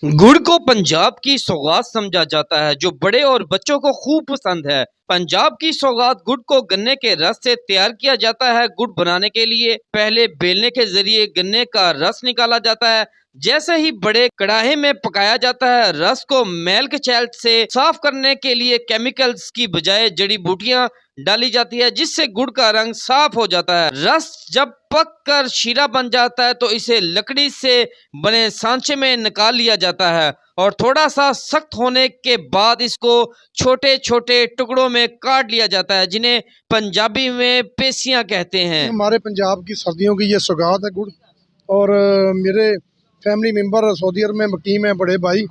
गुड़ को पंजाब की सौगात समझा जाता है जो बड़े और बच्चों को खूब पसंद है। पंजाब की सौगात गुड़ को गन्ने के रस से तैयार किया जाता है। गुड़ बनाने के लिए पहले बेलने के जरिए गन्ने का रस निकाला जाता है। जैसे ही बड़े कड़ाहे में पकाया जाता है, रस को मैल कुचैल से साफ करने के लिए केमिकल्स की बजाय जड़ी बूटियां डाली जाती है, जिससे गुड़ का रंग साफ हो जाता है। रस जब पक कर शीरा बन जाता है तो इसे लकड़ी से बने सांचे में निकाल लिया जाता है और थोड़ा सा सख्त होने के बाद इसको छोटे छोटे टुकड़ों में काट लिया जाता है, जिन्हें पंजाबी में पेसियां कहते हैं। हमारे पंजाब की सर्दियों की ये सौगात है गुड़। और मेरे फैमिली मेम्बर सऊदी अरब में मुकीम हैं, बड़े भाई,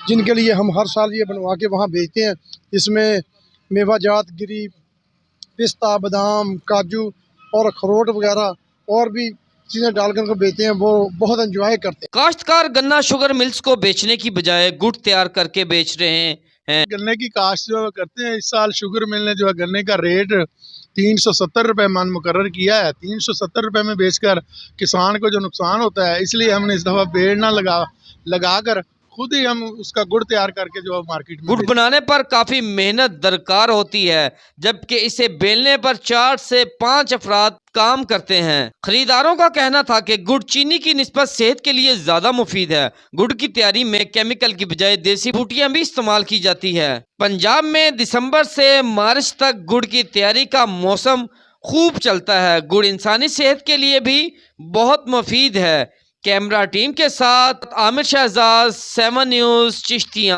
जिनके लिए हम हर साल ये बनवा के वहाँ भेजते हैं। इसमें मेवा जात गिरी, पिस्ता, बादाम, काजू और अखरोट वगैरह और भी चीज़ें डालकर को बेचते हैं। वो बहुत एंजॉय करते हैं। काश्तकार गन्ना शुगर मिल्स को बेचने की बजाय गुड़ तैयार करके बेच रहे हैं। गन्ने की काश्त जो करते हैं, इस साल शुगर मिल ने जो है गन्ने का रेट 370 रुपये मन मुकर्रर किया है। 370 रुपये में बेचकर किसान को जो नुकसान होता है, इसलिए हमने इस दफ़ा पेड़ ना लगा कर खुद ही हम उसका गुड़ तैयार करके जो मार्केट में गुड़ बनाने पर काफी मेहनत दरकार होती है, जबकि इसे बेलने पर 4 से 5 अफराद काम करते हैं। खरीदारों का कहना था कि गुड़ चीनी की निस्बत सेहत के लिए ज्यादा मुफीद है। गुड़ की तैयारी में केमिकल की बजाय देसी बूटियां भी इस्तेमाल की जाती है। पंजाब में दिसंबर से मार्च तक गुड़ की तैयारी का मौसम खूब चलता है। गुड़ इंसानी सेहत के लिए भी बहुत मुफीद है। कैमरा टीम के साथ आमिर शहजाद, 7 न्यूज़, चिश्तियाँ।